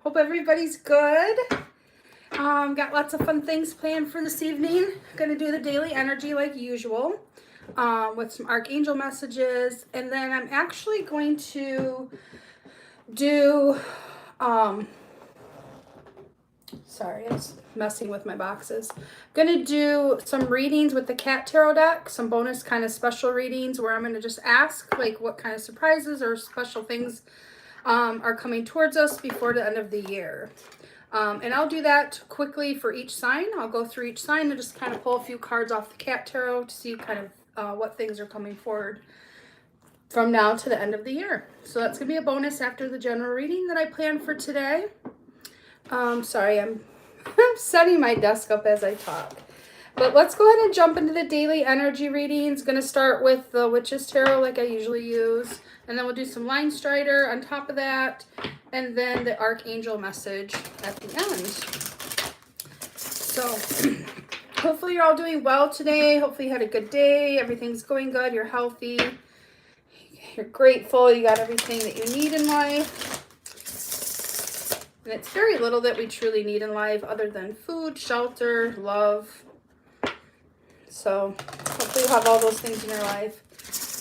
Hope everybody's good. Got lots of fun things planned for this evening. Gonna do the daily energy like usual, with some archangel messages, and then I'm actually going to do, sorry, I was messing with my boxes. Gonna do some readings with the cat tarot deck, some bonus kind of special readings where I'm gonna just ask like what kind of surprises or special things are coming towards us before the end of the year. And I'll do that quickly for each sign. I'll go through each sign and just kind of pull a few cards off the cat tarot to see kind of what things are coming forward from now to the end of the year. So that's gonna be a bonus after the general reading that I planned for today. Sorry, I'm setting my desk up as I talk. But let's go ahead and jump into the daily energy readings. Going to start with the Witch's Tarot like I usually use. And then we'll do some Line Strider on top of that. And then the Archangel message at the end. So hopefully you're all doing well today. Hopefully you had a good day. Everything's going good. You're healthy. You're grateful. You got everything that you need in life. And it's very little that we truly need in life other than food, shelter, love. So hopefully you have all those things in your life.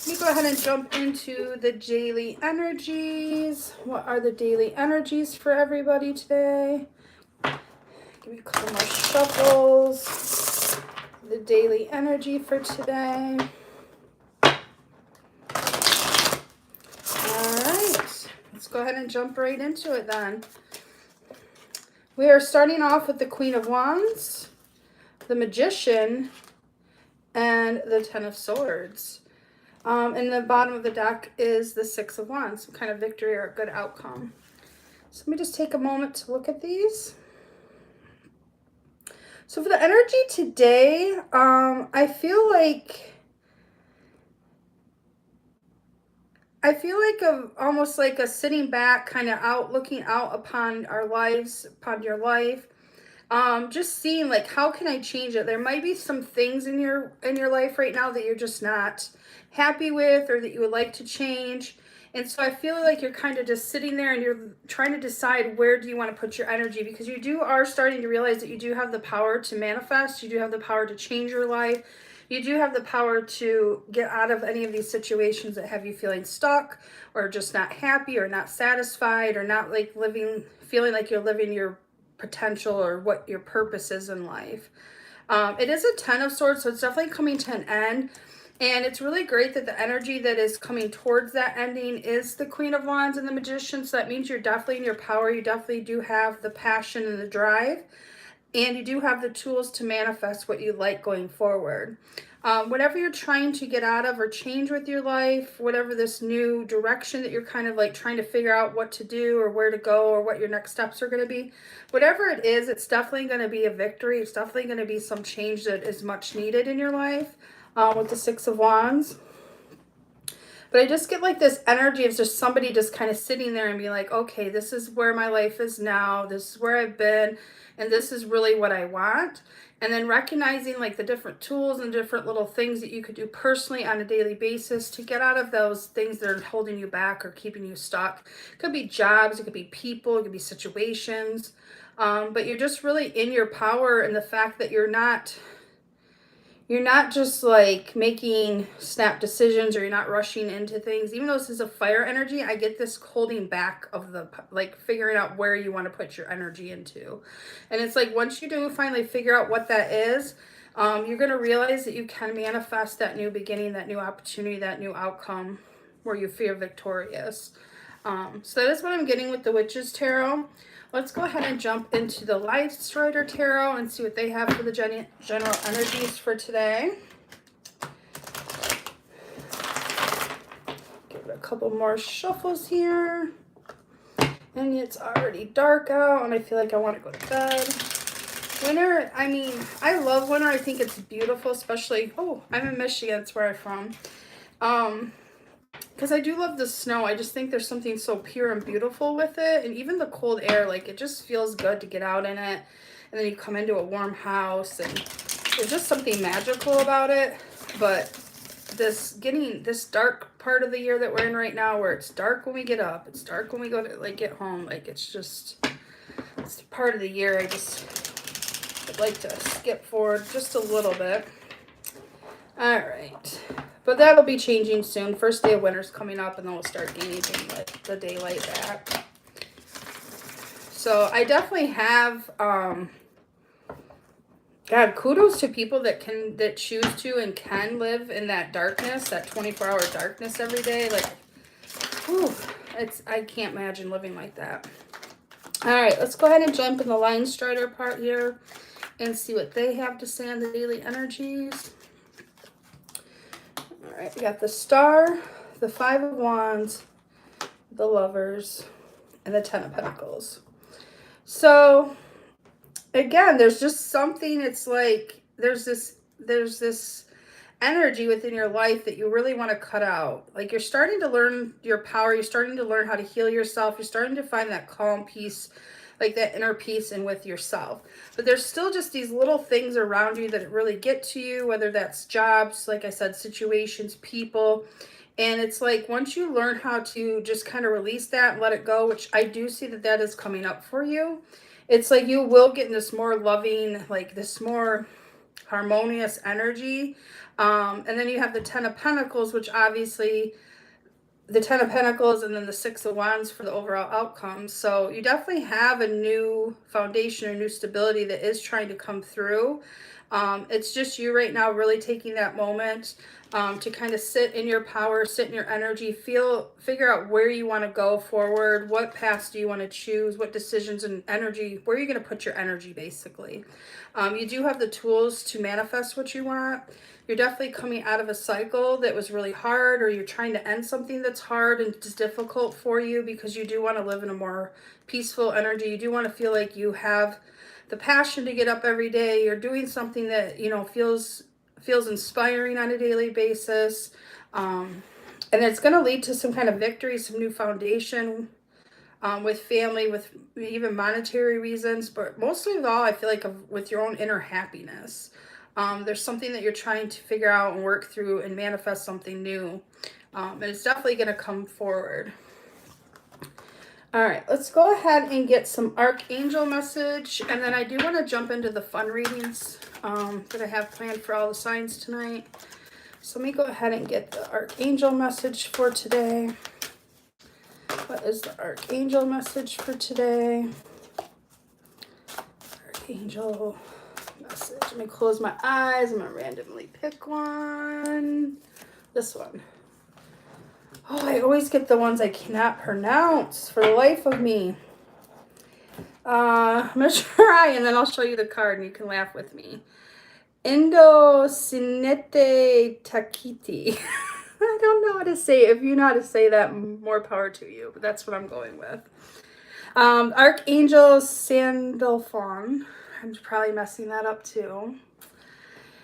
Let me go ahead and jump into the daily energies. What are the daily energies for everybody today? Give me a couple more shuffles. The daily energy for today. All right. Let's go ahead and jump right into it then. We are starting off with the Queen of Wands, the Magician, and the Ten of Swords. In the bottom of the deck is the Six of Wands, some kind of victory or a good outcome. So let me just take a moment to look at these. So for the energy today, I feel like almost like a sitting back, kind of looking out upon our lives, upon your life. Just seeing like, how can I change it? There might be some things in your life right now that you're just not happy with or that you would like to change. And so I feel like you're kind of just sitting there and you're trying to decide where do you want to put your energy, because you are starting to realize that you do have the power to manifest. You do have the power to change your life. You do have the power to get out of any of these situations that have you feeling stuck or just not happy or not satisfied or not like feeling like you're living your potential or what your purpose is in life. It is a Ten of Swords, so it's definitely coming to an end. And it's really great that the energy that is coming towards that ending is the Queen of Wands and the Magician. So that means you're definitely in your power. You definitely do have the passion and the drive. And you do have the tools to manifest what you like going forward. Whatever you're trying to get out of or change with your life, whatever this new direction that you're kind of like trying to figure out what to do or where to go or what your next steps are going to be, whatever it is, it's definitely going to be a victory. It's definitely going to be some change that is much needed in your life with the Six of Wands. But I just get like this energy of just somebody just kind of sitting there and being like, okay, this is where my life is now. This is where I've been. And this is really what I want. And then recognizing like the different tools and different little things that you could do personally on a daily basis to get out of those things that are holding you back or keeping you stuck. It could be jobs, it could be people, it could be situations. But you're just really in your power, and the fact that you're not just like making snap decisions, or you're not rushing into things. Even though this is a fire energy, I get this holding back of the, like, figuring out where you want to put your energy into. And it's like, once you do finally figure out what that is, you're going to realize that you can manifest that new beginning, that new opportunity, that new outcome where you feel victorious. So that is what I'm getting with the Witch's Tarot. Let's go ahead and jump into the Line Strider Tarot and see what they have for the general energies for today. Give it a couple more shuffles here. And it's already dark out and I feel like I want to go to bed. Winter, I mean, I love winter. I think it's beautiful, especially, oh, I'm in Michigan, that's where I'm from. Because I do love the snow. I just think there's something so pure and beautiful with it. And even the cold air, like, it just feels good to get out in it. And then you come into a warm house, and there's just something magical about it. But this dark part of the year that we're in right now, where it's dark when we get up, it's dark when we go to, like, get home, like, it's just, It's part of the year I just would like to skip forward just a little bit. All right. But that'll be changing soon. First day of winter's coming up, and then we'll start gaining the daylight back. So I definitely have, God, kudos to people that choose to and can live in that darkness, that 24-hour darkness every day. Like, whew, I can't imagine living like that. All right, let's go ahead and jump in the line strider part here and see what they have to say on the daily energies. All right, we got the Star, the Five of Wands, the Lovers, and the Ten of Pentacles. So again, there's just something, it's like there's this energy within your life that you really want to cut out. Like, you're starting to learn your power, you're starting to learn how to heal yourself, you're starting to find that calm peace, like that inner peace and with yourself. But there's still just these little things around you that really get to you, whether that's jobs, like I said, situations, people. And it's like, once you learn how to just kind of release that and let it go, which I do see that is coming up for you, it's like you will get in this more loving, like this more harmonious energy. And then you have the Ten of Pentacles, which obviously the Ten of Pentacles and then the Six of Wands for the overall outcome. So you definitely have a new foundation or new stability that is trying to come through. It's just you right now really taking that moment to kind of sit in your power, sit in your energy, figure out where you want to go forward, what paths do you want to choose, what decisions and energy, where are you going to put your energy basically. You do have the tools to manifest what you want. You're definitely coming out of a cycle that was really hard, or you're trying to end something that's hard and it's difficult for you, because you do want to live in a more peaceful energy. You do want to feel like you have the passion to get up every day. You're doing something that, you know, feels inspiring on a daily basis. And it's going to lead to some kind of victory, some new foundation with family, with even monetary reasons. But mostly of all, I feel like with your own inner happiness. There's something that you're trying to figure out and work through and manifest something new. And it's definitely going to come forward. All right, let's go ahead and get some Archangel message. And then I do want to jump into the fun readings that I have planned for all the signs tonight. So let me go ahead and get the Archangel message for today. What is the Archangel message for today? Archangel message. Let me close my eyes. I'm going to randomly pick one. This one. Oh, I always get the ones I cannot pronounce for the life of me. I'm going to try, and then I'll show you the card, and you can laugh with me. Sinete Takiti. I don't know how to say it. If you know how to say that, more power to you. But that's what I'm going with. Archangel Sandalphon. I'm probably messing that up too.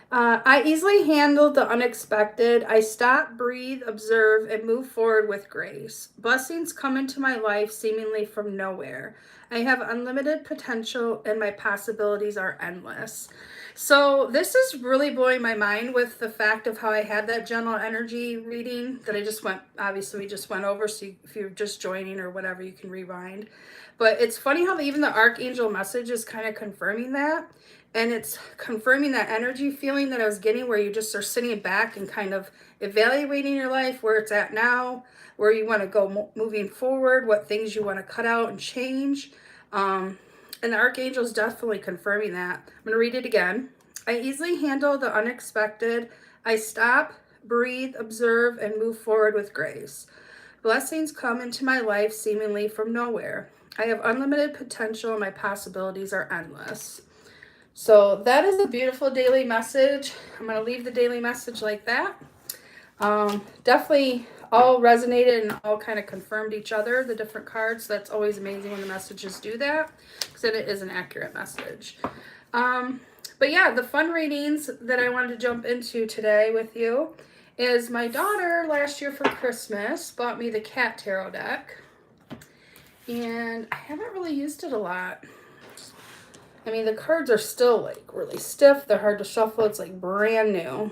I easily handle the unexpected. I stop, breathe, observe, and move forward with grace. Blessings come into my life seemingly from nowhere. I have unlimited potential and my possibilities are endless. So this is really blowing my mind with the fact of how I had that general energy reading that I just went, obviously we just went over. So if you're just joining or whatever, you can rewind. But it's funny how even the Archangel message is kind of confirming that. And it's confirming that energy feeling that I was getting, where you just are sitting back and kind of evaluating your life, where it's at now, where you want to go moving forward, what things you want to cut out and change. And the Archangel is definitely confirming that. I'm going to read it again. I easily handle the unexpected. I stop, breathe, observe, and move forward with grace. Blessings come into my life seemingly from nowhere. I have unlimited potential and my possibilities are endless. So that is a beautiful daily message. I'm going to leave the daily message like that. Definitely all resonated and all kind of confirmed each other, the different cards. That's always amazing when the messages do that, because then it is an accurate message. But yeah, the fun readings that I wanted to jump into today with you is my daughter last year for Christmas bought me the Cat Tarot deck. And I haven't really used it a lot. I mean, the cards are still like really stiff. They're hard to shuffle. It's like brand new.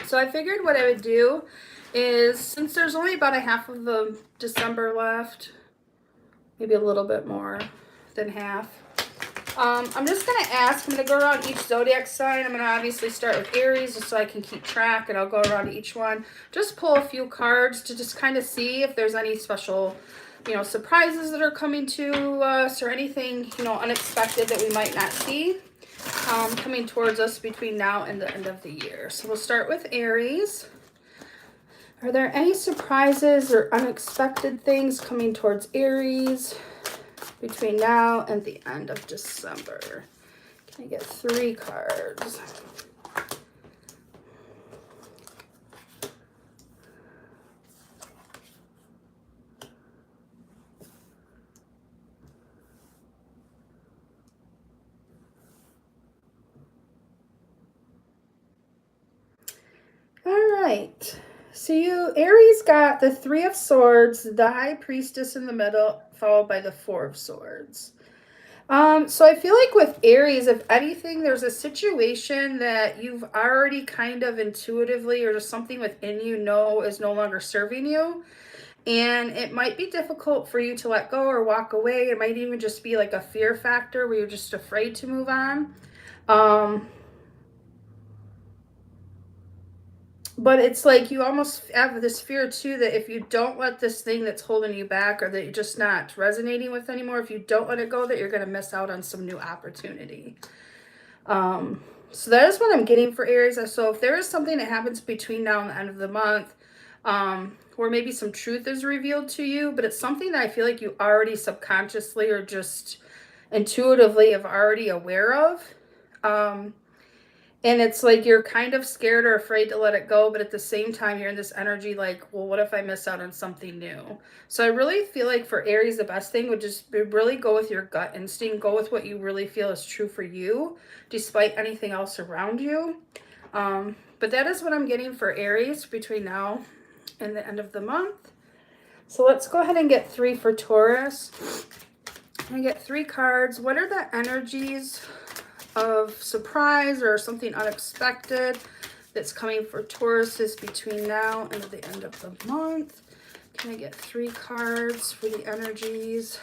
So I figured what I would do is, since there's only about a half of the December left, maybe a little bit more. than half. I'm just going to ask, I'm going to go around each zodiac sign. I'm going to obviously start with Aries just so I can keep track, and I'll go around each one. Just pull a few cards to just kind of see if there's any special, you know, surprises that are coming to us or anything, you know, unexpected that we might not see coming towards us between now and the end of the year. So we'll start with Aries. Are there any surprises or unexpected things coming towards Aries between now and the end of December? Can I get 3 cards? All right. So you, Aries, got the 3 of Swords, the High Priestess in the middle, followed by the 4 of Swords. So I feel like with Aries, if anything, there's a situation that you've already kind of intuitively or just something within you know is no longer serving you. And it might be difficult for you to let go or walk away. It might even just be like a fear factor where you're just afraid to move on. But it's like you almost have this fear too that if you don't let this thing that's holding you back or that you're just not resonating with anymore, if you don't let it go, that you're going to miss out on some new opportunity. So that is what I'm getting for Aries. So if there is something that happens between now and the end of the month, where maybe some truth is revealed to you, but it's something that I feel like you already subconsciously or just intuitively are already aware of. And it's like you're kind of scared or afraid to let it go, but at the same time, you're in this energy like, well, what if I miss out on something new? So I really feel like for Aries, the best thing would just be really go with your gut instinct, go with what you really feel is true for you, despite anything else around you. But that is what I'm getting for Aries between now and the end of the month. So let's go ahead and get 3 for Taurus. I get 3 cards. What are the energies of surprise or something unexpected that's coming for Tauruses between now and the end of the month? Can I get 3 cards for the energies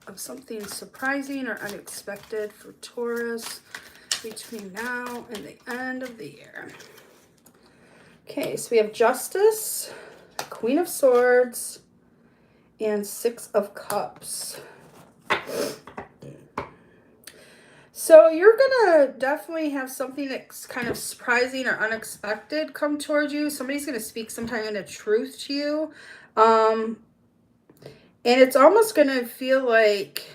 of something surprising or unexpected for Taurus between now and the end of the year? Okay, so we have Justice, Queen of Swords, and 6 of Cups. So you're going to definitely have something that's kind of surprising or unexpected come towards you. Somebody's going to speak some kind of truth to you. And it's almost going to feel like,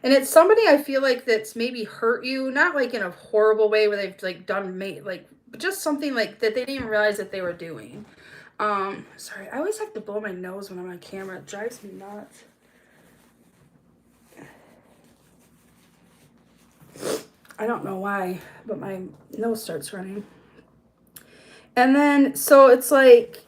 and it's somebody I feel like that's maybe hurt you, not like in a horrible way where they've like done, like, but just something like that they didn't even realize that they were doing. Sorry, I always have to blow my nose when I'm on camera. It drives me nuts. I don't know why, but my nose starts running. And then, so it's like,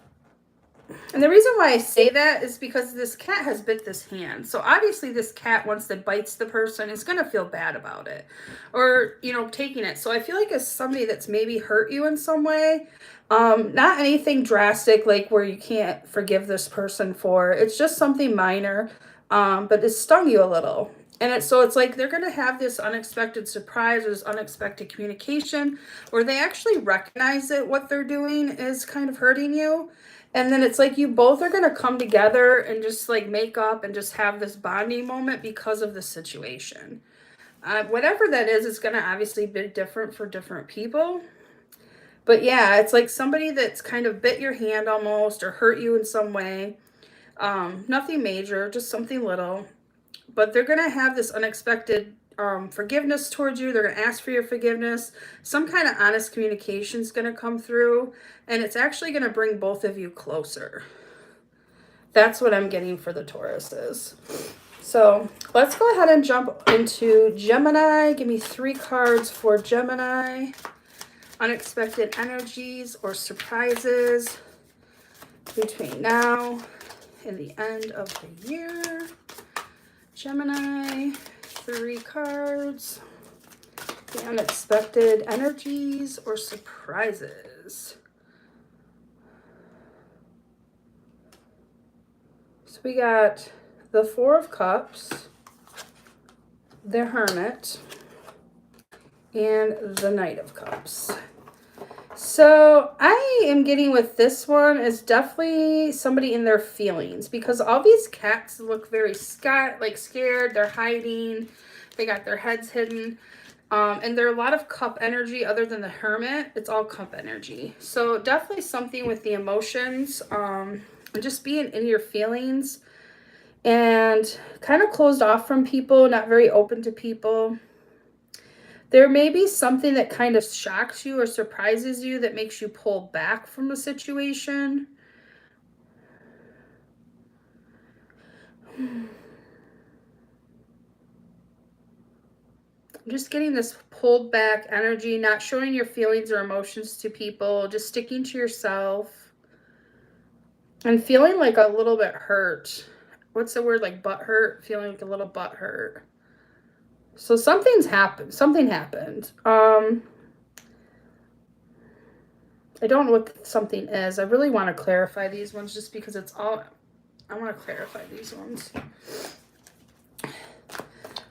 and the reason why I say that is because this cat has bit this hand. So obviously this cat, once it bites the person, is going to feel bad about it. Or, you know, taking it. So I feel like it's somebody that's maybe hurt you in some way. Not anything drastic, like where you can't forgive this person for. It's just something minor, but it stung you a little. And it's like they're going to have this unexpected surprise or this unexpected communication where they actually recognize that what they're doing is kind of hurting you. And then it's like you both are going to come together and just like make up and just have this bonding moment because of the situation. Whatever that is, it's going to obviously be different for different people. But yeah, it's like somebody that's kind of bit your hand almost or hurt you in some way. Nothing major, just something little. But they're going to have this unexpected forgiveness towards you. They're going to ask for your forgiveness. Some kind of honest communication is going to come through. And it's actually going to bring both of you closer. That's what I'm getting for the Tauruses. So let's go ahead and jump into Gemini. Give me 3 cards for Gemini. Unexpected energies or surprises between now and the end of the year. Gemini, 3 cards. The unexpected energies or surprises. So we got the 4 of Cups, the Hermit, and the Knight of Cups. So I am getting with this one is definitely somebody in their feelings, because all these cats look very scared, they're hiding, they got their heads hidden. And there are a lot of cup energy other than the Hermit. It's all cup energy. So definitely something with the emotions, and just being in your feelings, and kind of closed off from people, not very open to people. There may be something that kind of shocks you or surprises you that makes you pull back from a situation. I'm just getting this pulled back energy, not showing your feelings or emotions to people, just sticking to yourself. And feeling like a little bit hurt. What's the word? Like butt hurt? Feeling like a little butt hurt. So something's happened. Something happened. I don't know what something is. I really want to clarify these ones just because it's all... I want to clarify these ones.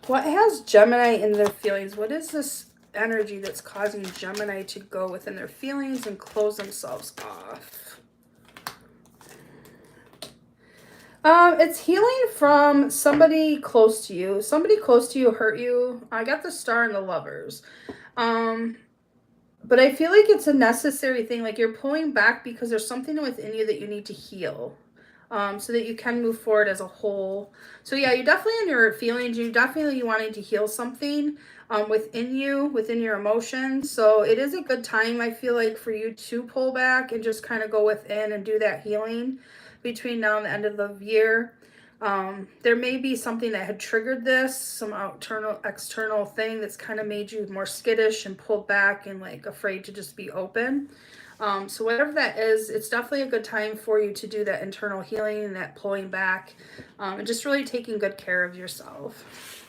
What has Gemini in their feelings? What is this energy that's causing Gemini to go within their feelings and close themselves off? It's healing from somebody close to you. Somebody close to you hurt you. I got the Star and the Lovers. But I feel like it's a necessary thing. Like you're pulling back because there's something within you that you need to heal. So that you can move forward as a whole. So yeah, you're definitely in your feelings. You're definitely wanting to heal something within you, within your emotions. So it is a good time, I feel like, for you to pull back and just kind of go within and do that healing between now and the end of the year. There may be something that had triggered this, some external thing that's kind of made you more skittish and pulled back and like afraid to just be open. So whatever that is, it's definitely a good time for you to do that internal healing and that pulling back, and just really taking good care of yourself.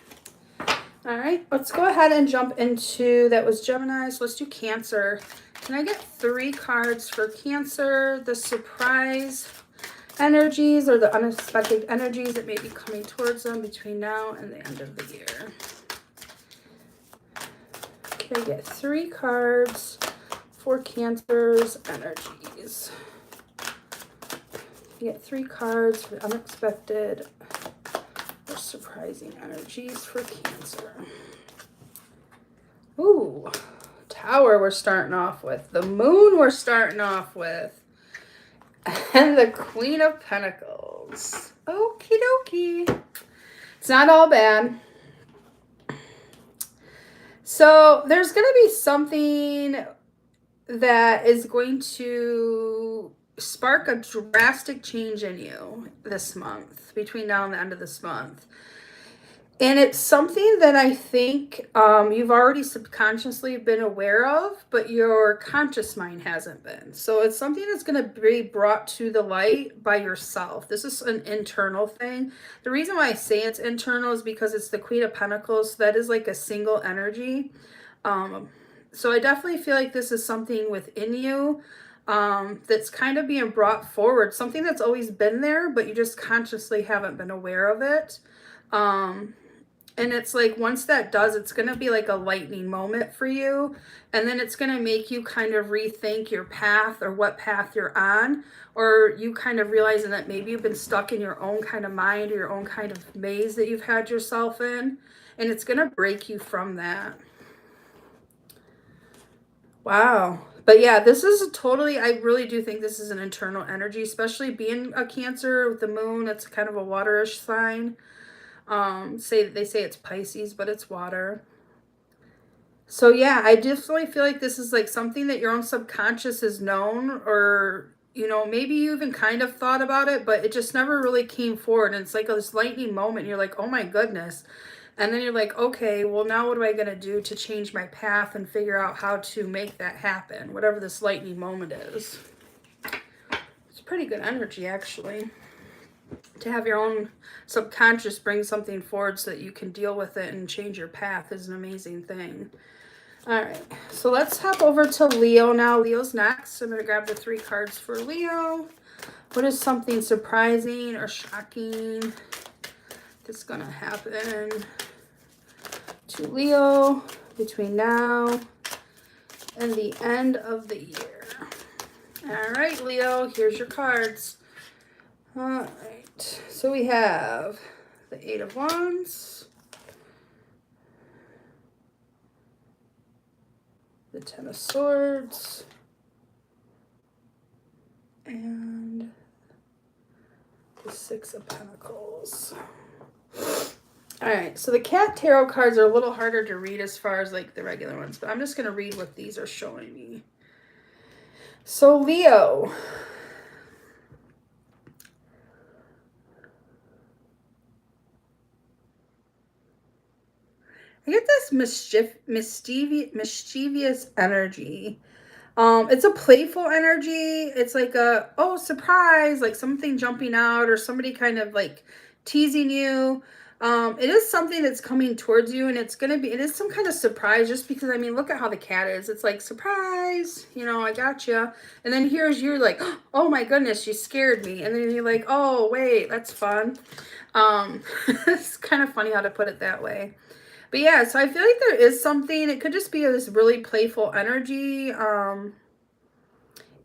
All right, let's go ahead and jump into, that was Gemini, so let's do Cancer. Can I get 3 cards for Cancer? The surprise energies or the unexpected energies that may be coming towards them between now and the end of the year. Can I get 3 cards for Cancer's energies? You get 3 cards for unexpected or surprising energies for Cancer. Ooh, Tower we're starting off with. The Moon we're starting off with. And the Queen of Pentacles. Okie dokie. It's not all bad. So there's going to be something that is going to spark a drastic change in you this month, between now and the end of this month. And it's something that I think you've already subconsciously been aware of, but your conscious mind hasn't been. So it's something that's going to be brought to the light by yourself. This is an internal thing. The reason why I say it's internal is because it's the Queen of Pentacles. So that is like a single energy. So I definitely feel like this is something within you that's kind of being brought forward. Something that's always been there, but you just consciously haven't been aware of it. And it's like, once that does, it's going to be like a lightning moment for you. And then it's going to make you kind of rethink your path or what path you're on. Or you kind of realizing that maybe you've been stuck in your own kind of mind or your own kind of maze that you've had yourself in. And it's going to break you from that. Wow. But yeah, this is totally, I really do think this is an internal energy, especially being a Cancer with the Moon. It's kind of a waterish sign. They say it's Pisces, but it's water. So yeah, I definitely feel like this is like something that your own subconscious has known, or, you know, maybe you even kind of thought about it, but it just never really came forward. And it's like this lightning moment. You're like, oh my goodness. And then you're like, okay, well, now what am I going to do to change my path and figure out how to make that happen? Whatever this lightning moment is. It's pretty good energy, actually. To have your own subconscious bring something forward so that you can deal with it and change your path is an amazing thing. All right, so let's hop over to Leo now. Leo's next. I'm going to grab the 3 cards for Leo. What is something surprising or shocking that's going to happen to Leo between now and the end of the year. All right, Leo, here's your cards. All right, so we have the Eight of Wands, the Ten of Swords, and the Six of Pentacles. All right, so the Cat Tarot cards are a little harder to read as far as like the regular ones, but I'm just going to read what these are showing me. So Leo, I get this mischievous energy. It's a playful energy. It's like a, oh, surprise, like something jumping out or somebody kind of like teasing you. It is something that's coming towards you, and it is some kind of surprise, just because, I mean, look at how the cat is. It's like, surprise, you know, I got you. And then here's you like, oh my goodness, you scared me. And then you're like, oh, wait, that's fun. It's kind of funny how to put it that way. But yeah, so I feel like there is something, it could just be this really playful energy.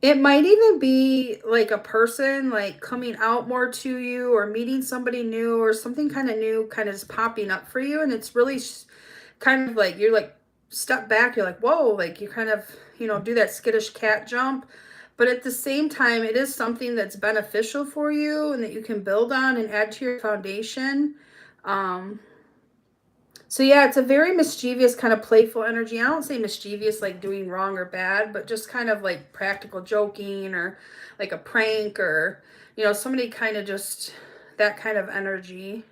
It might even be like a person like coming out more to you, or meeting somebody new, or something kind of new kind of just popping up for you. And it's really kind of like, you're like, step back, you're like, whoa, like you kind of, you know, do that skittish cat jump. But at the same time, it is something that's beneficial for you and that you can build on and add to your foundation. So yeah, it's a very mischievous kind of playful energy. I don't say mischievous like doing wrong or bad, but just kind of like practical joking, or like a prank, or, you know, somebody kind of just that kind of energy.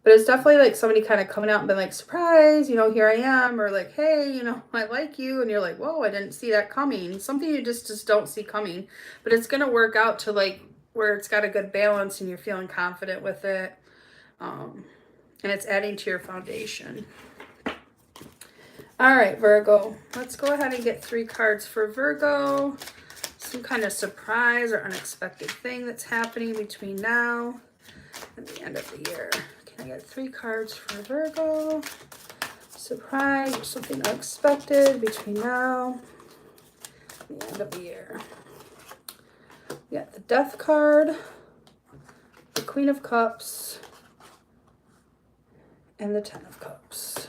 But it's definitely like somebody kind of coming out and being like, surprise, you know, here I am. Or like, hey, you know, I like you. And you're like, whoa, I didn't see that coming. Something you just don't see coming. But it's going to work out to like where it's got a good balance and you're feeling confident with it. And it's adding to your foundation. All right, Virgo. Let's go ahead and get 3 cards for Virgo. Some kind of surprise or unexpected thing that's happening between now and the end of the year. Can I get 3 cards for Virgo? Surprise or something unexpected between now and the end of the year. We got the Death card, the Queen of Cups, and the Ten of Cups.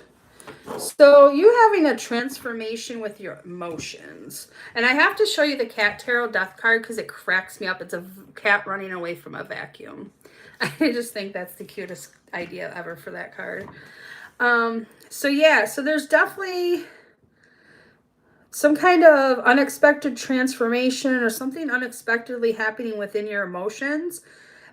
So you having a transformation with your emotions. And I have to show you the Cat Tarot Death card because it cracks me up. It's a cat running away from a vacuum. I just think that's the cutest idea ever for that card. So yeah, so there's definitely some kind of unexpected transformation or something unexpectedly happening within your emotions.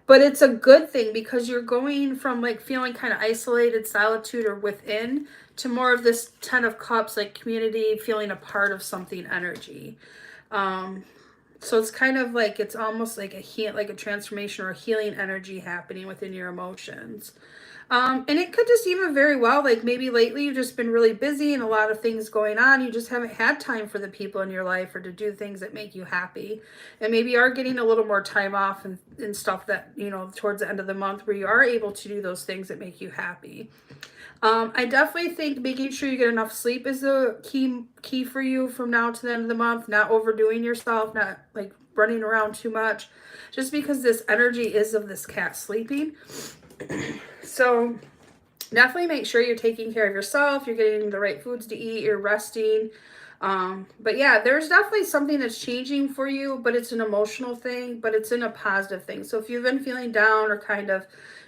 But it's a good thing because you're going from like feeling kind of isolated, solitude, or within, to more of this Ten of Cups, like community, feeling a part of something energy. So it's kind of like, it's almost like a transformation or a healing energy happening within your emotions. And it could just even very well, like maybe lately you've just been really busy and a lot of things going on. You just haven't had time for the people in your life or to do things that make you happy. And maybe you are getting a little more time off and stuff that, you know, towards the end of the month where you are able to do those things that make you happy. I definitely think making sure you get enough sleep is the key for you from now to the end of the month. Not overdoing yourself, not like running around too much, just because this energy is of this cat sleeping. So definitely make sure you're taking care of yourself, you're getting the right foods to eat, you're resting. But yeah, there's definitely something that's changing for you, but it's an emotional thing, but it's in a positive thing. So if you've been feeling down or kind of,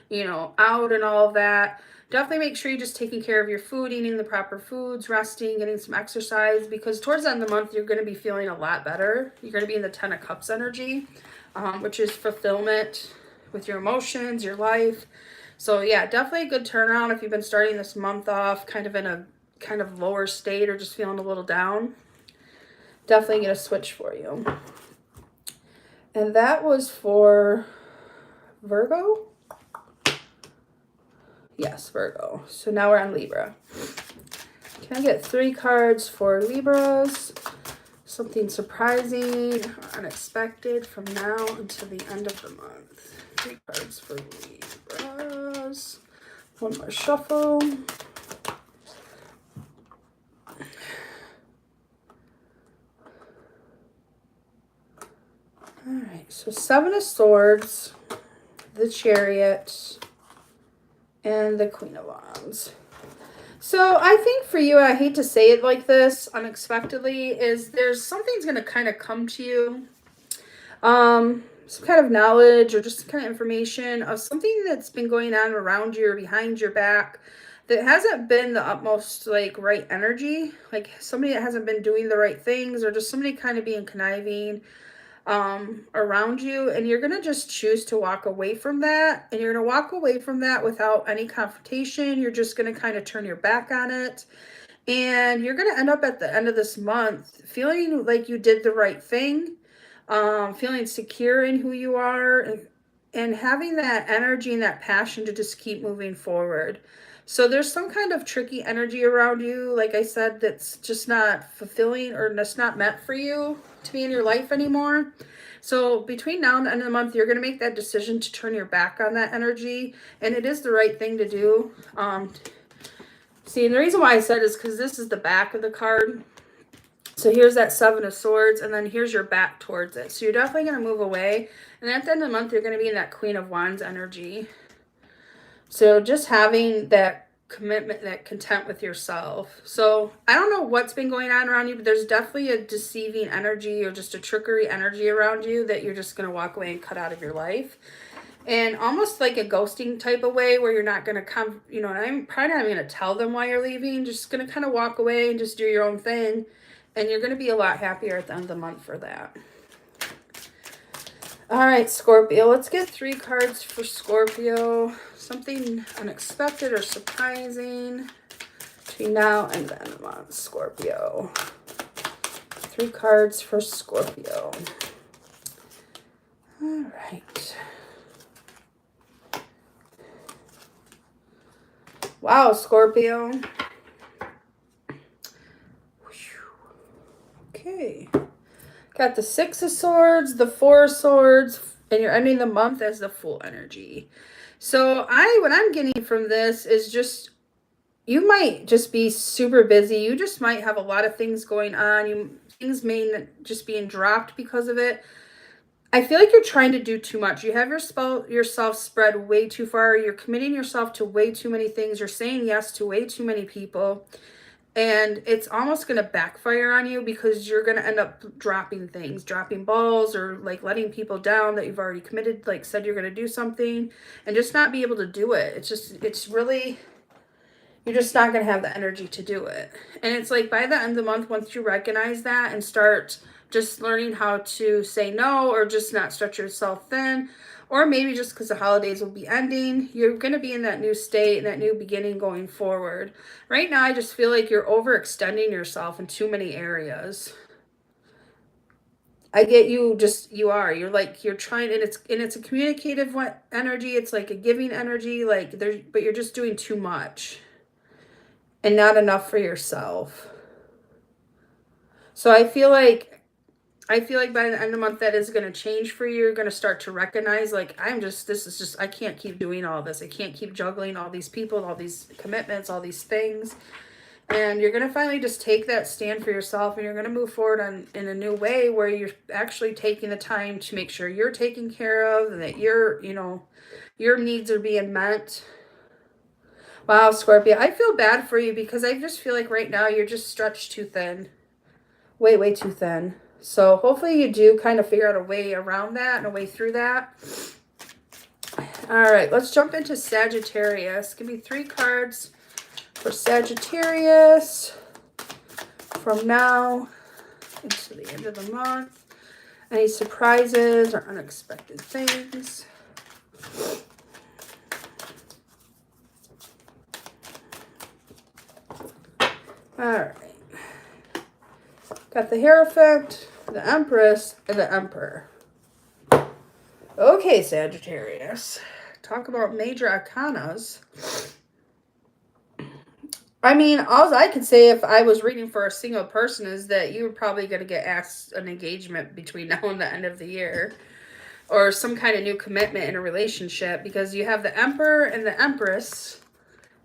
you know, out and all of that, definitely make sure you're just taking care of your food, eating the proper foods, resting, getting some exercise, because towards the end of the month, you're going to be feeling a lot better. You're going to be in the Ten of Cups energy, which is fulfillment with your emotions, your life. So yeah, definitely a good turnaround if you've been starting this month off kind of in a kind of lower state or just feeling a little down. Definitely get a switch for you. And that was for Virgo. Yes, Virgo. So now we're on Libra. Can I get 3 cards for Libras? Something surprising, unexpected from now until the end of the month. 3 cards for Libras. One more shuffle. So 7 of Swords, the Chariot, and the Queen of Wands. So I think for you, I hate to say it like this unexpectedly, is there's something's going to kind of come to you. Some kind of knowledge or just some kind of information of something that's been going on around you or behind your back that hasn't been the utmost like right energy, like somebody that hasn't been doing the right things or just somebody kind of being conniving around you, and you're going to just choose to walk away from that, and you're going to walk away from that without any confrontation. You're just going to kind of turn your back on it, and you're going to end up at the end of this month feeling like you did the right thing, feeling secure in who you are, and having that energy and that passion to just keep moving forward. So there's some kind of tricky energy around you, like I said, that's just not fulfilling or just not meant for you to be in your life anymore. So between now and the end of the month, you're going to make that decision to turn your back on that energy, and it is the right thing to do. See, and the reason why I said is because this is the back of the card. So here's that 7 of Swords, and then here's your back towards it. So you're definitely going to move away, and at the end of the month, you're going to be in that Queen of Wands energy. So just having that commitment, that content with yourself. So I don't know what's been going on around you, but there's definitely a deceiving energy or just a trickery energy around you that you're just going to walk away and cut out of your life. And almost like a ghosting type of way where you're not going to come, you know, and I'm probably not going to tell them why you're leaving. Just going to kind of walk away and just do your own thing. And you're going to be a lot happier at the end of the month for that. All right, Scorpio. Let's get 3 cards for Scorpio. Something unexpected or surprising between now and the end of the month, Scorpio. 3 cards for Scorpio. All right. Wow, Scorpio. Okay. Got the 6 of Swords, the 4 of Swords, and you're ending the month as the Fool energy. So what I'm getting from this is just, you might just be super busy. You just might have a lot of things going on. Things may just being dropped because of it. I feel like you're trying to do too much. You have yourself spread way too far. You're committing yourself to way too many things. You're saying yes to way too many people. And it's almost going to backfire on you because you're going to end up dropping things, dropping balls, or like letting people down that you've already committed, like said you're going to do something, and just not be able to do it. It's really, you're just not going to have the energy to do it. And it's like by the end of the month, once you recognize that and start just learning how to say no, or just not stretch yourself thin, or maybe just because the holidays will be ending, you're going to be in that new state and that new beginning going forward. Right now, I just feel like you're overextending yourself in too many areas. I get you, you're trying, and it's a communicative energy. It's like a giving energy, but you're just doing too much and not enough for yourself. So I feel like by the end of the month, that is going to change for you. You're going to start to recognize, like, I can't keep doing all this. I can't keep juggling all these people, all these commitments, all these things. And you're going to finally just take that stand for yourself, and you're going to move forward in a new way where you're actually taking the time to make sure you're taken care of and that your needs are being met. Wow, Scorpio, I feel bad for you because I just feel like right now you're just stretched too thin. Way, way too thin. So hopefully you do kind of figure out a way around that and a way through that. All right, let's jump into Sagittarius. Give me 3 cards for Sagittarius from now into the end of the month. Any surprises or unexpected things? All right. Got the Hierophant, the Empress, and the Emperor. Okay, Sagittarius. Talk about major arcanas. I mean, all I could say if I was reading for a single person is that you're probably going to get asked an engagement between now and the end of the year. Or some kind of new commitment in a relationship, because you have the Emperor and the Empress.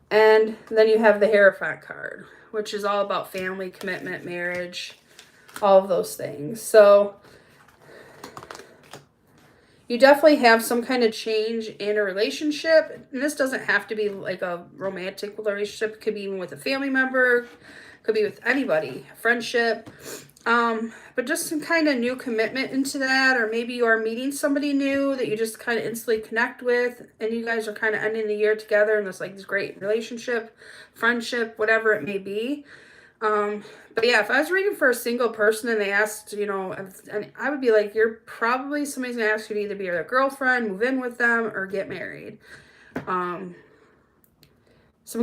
And then you have the Hierophant card, which is all about family, commitment, marriage, all of those things. So You definitely have some kind of change in a relationship. And this doesn't have to be like a romantic relationship. It could be even with a family member. Could be with anybody. Friendship. But just some kind of new commitment into that. Or maybe you are meeting somebody new that you just kind of instantly connect with. And you guys are kind of ending the year together in this like this great relationship, friendship, whatever it may be. But yeah, if I was reading for a single person and they asked, you know, and I would be like, you're probably somebody's gonna ask you to either be their girlfriend, move in with them, or get married. Some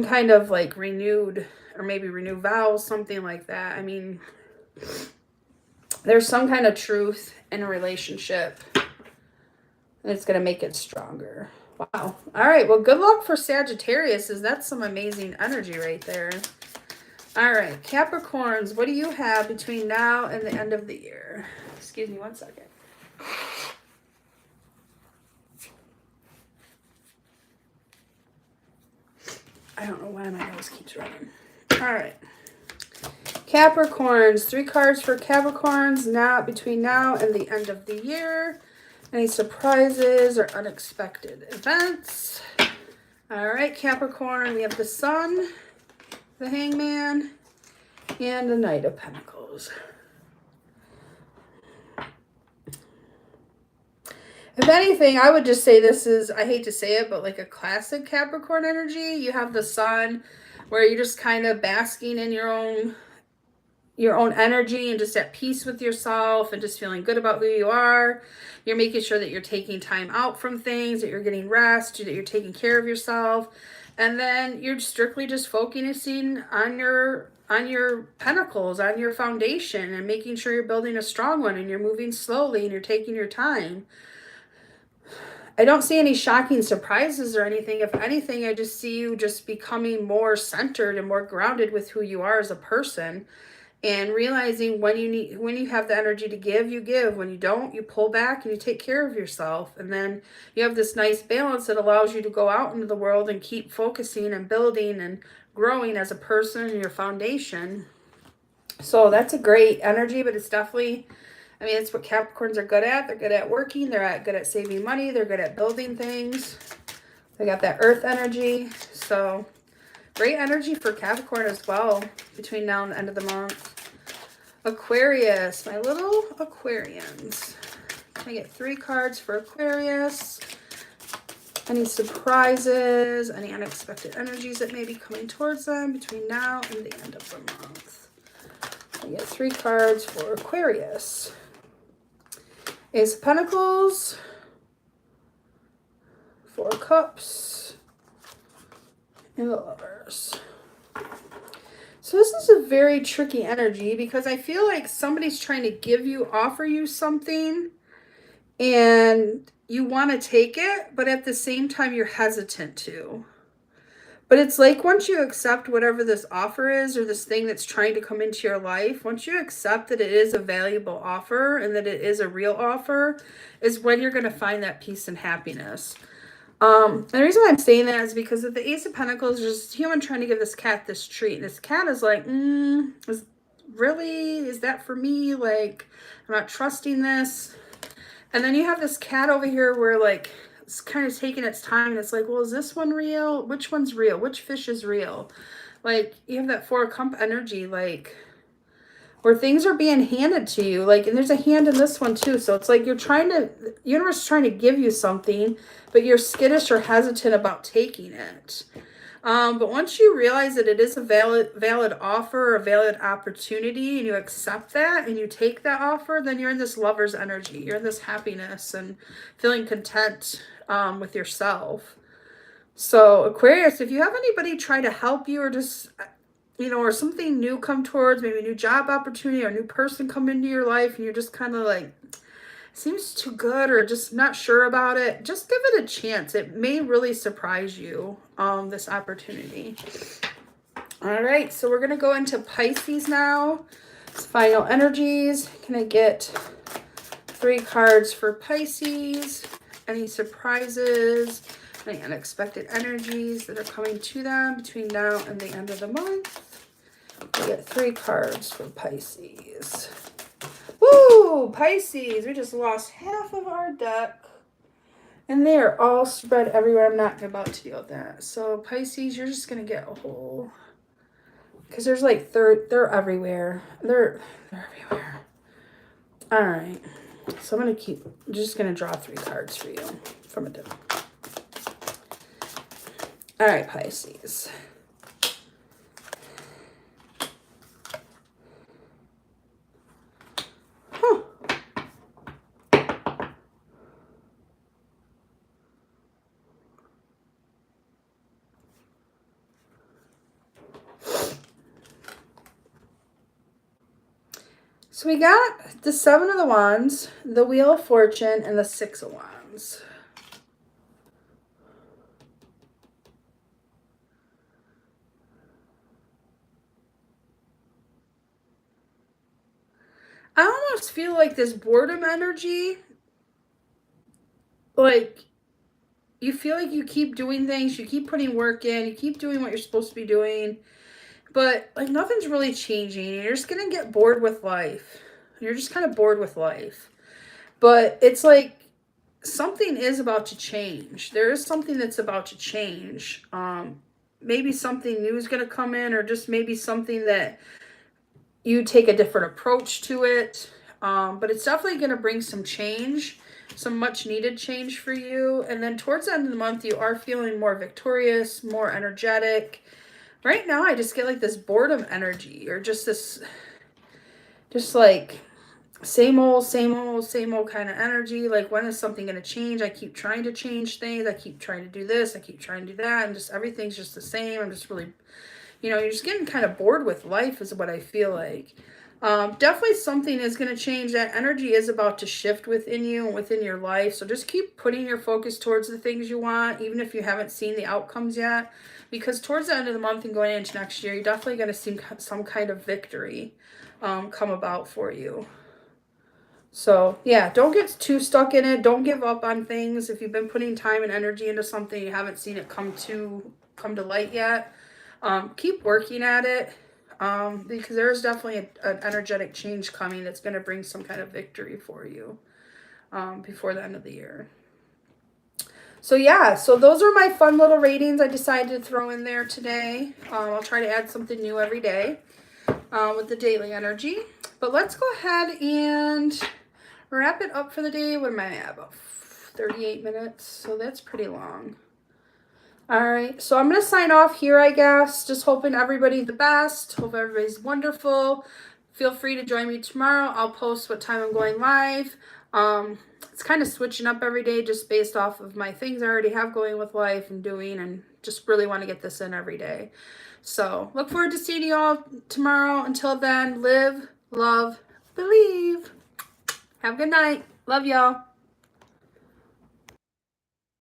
kind of like renewed, or maybe renew vows, something like that. I mean, there's some kind of truth in a relationship and it's gonna make it stronger. Wow. All right. Well, good luck for Sagittarius. That's some amazing energy right there. All right, Capricorns, what do you have between now and the end of the year? Excuse me one second. I don't know why my nose keeps running. All right. Capricorns, 3 cards for Capricorns now between now and the end of the year. Any surprises or unexpected events? All right, Capricorn, we have the Sun, the Hangman, and the Knight of Pentacles. If anything, I would just say this is, I hate to say it, but like a classic Capricorn energy. You have the Sun where you're just kind of basking in your own energy and just at peace with yourself and just feeling good about who you are. You're making sure that you're taking time out from things, that you're getting rest, that you're taking care of yourself. And then you're strictly just focusing on your pentacles, on your foundation, and making sure you're building a strong one, and you're moving slowly and you're taking your time. I don't see any shocking surprises or anything. If anything, I just see you just becoming more centered and more grounded with who you are as a person, and realizing when you have the energy to give, you give. When you don't, you pull back and you take care of yourself. And then you have this nice balance that allows you to go out into the world and keep focusing and building and growing as a person in your foundation. So that's a great energy, but it's definitely, I mean, it's what Capricorns are good at. They're good at working. They're good at saving money. They're good at building things. They got that earth energy. So great energy for Capricorn as well between now and the end of the month. Aquarius, my little Aquarians. Can I get 3 cards for Aquarius? Any surprises, any unexpected energies that may be coming towards them between now and the end of the month? I get 3 cards for Aquarius. Ace of Pentacles, 4 Cups, and the Lovers. So this is a very tricky energy because I feel like somebody's trying to offer you something, and you want to take it, but at the same time you're hesitant to. But it's like once you accept whatever this offer is, or this thing that's trying to come into your life, once you accept that it is a valuable offer and that it is a real offer, is when you're going to find that peace and happiness. And the reason why I'm saying that is because of the Ace of Pentacles, there's just a human trying to give this cat this treat. And this cat is like, is that for me? Like, I'm not trusting this. And then you have this cat over here where like, it's kind of taking its time. And it's like, well, is this one real? Which one's real? Which fish is real? Like, you have that 4 Cup energy, like, where things are being handed to you, like, and there's a hand in this one too. So it's like the universe is trying to give you something, but you're skittish or hesitant about taking it. But once you realize that it is a valid offer, a valid opportunity, and you accept that and you take that offer, then you're in this lover's energy. You're in this happiness and feeling content with yourself. So Aquarius, if you have anybody try to help you, or just, you know, or something new come towards, maybe a new job opportunity or a new person come into your life, and you're just kind of like, seems too good, or just not sure about it, just give it a chance. It may really surprise you, this opportunity. All right, so we're going to go into Pisces now. It's final energies. Can I get 3 cards for Pisces? Any surprises? Any unexpected energies that are coming to them between now and the end of the month? We get 3 cards for Pisces. Woo! Pisces, we just lost half of our deck. And they are all spread everywhere. I'm not about to deal with that. So Pisces, you're just going to get a whole... Because there's like, they're everywhere. They're everywhere. All right. So I'm just going to draw 3 cards for you from a deck. All right, Pisces. Huh. So we got the 7 of the Wands, the Wheel of Fortune, and the 6 of Wands. I almost feel like this boredom energy, like, you feel like you keep doing things, you keep putting work in, you keep doing what you're supposed to be doing, but, like, nothing's really changing. You're just going to get bored with life. You're just kind of bored with life. But it's like something is about to change. There is something that's about to change. Maybe something new is going to come in, or just maybe something that you take a different approach to it. But it's definitely going to bring some change, some much needed change for you. And then towards the end of the month, you are feeling more victorious, more energetic. Right now, I just get like this boredom energy, or just this, just like same old kind of energy. Like, when is something going to change? I keep trying to change things. I keep trying to do this. I keep trying to do that. And just everything's just the same. I'm just really, you're just getting kind of bored with life is what I feel like. Definitely something is going to change. That energy is about to shift within you and within your life. So just keep putting your focus towards the things you want, even if you haven't seen the outcomes yet. Because towards the end of the month and going into next year, you're definitely going to see some kind of victory come about for you. So, yeah, don't get too stuck in it. Don't give up on things. If you've been putting time and energy into something, you haven't seen it come to light yet, keep working at it, because there's definitely an energetic change coming that's going to bring some kind of victory for you before the end of the year. So, yeah, so those are my fun little ratings I decided to throw in there today. I'll try to add something new every day with the daily energy. But let's go ahead and wrap it up for the day. What am I at? About 38 minutes. So that's pretty long. All right. So I'm going to sign off here, I guess. Just hoping everybody the best. Hope everybody's wonderful. Feel free to join me tomorrow. I'll post what time I'm going live. It's kind of switching up every day just based off of my things I already have going with life and doing, and just really want to get this in every day. So look forward to seeing you all tomorrow. Until then, live, love, believe. Have a good night. Love y'all.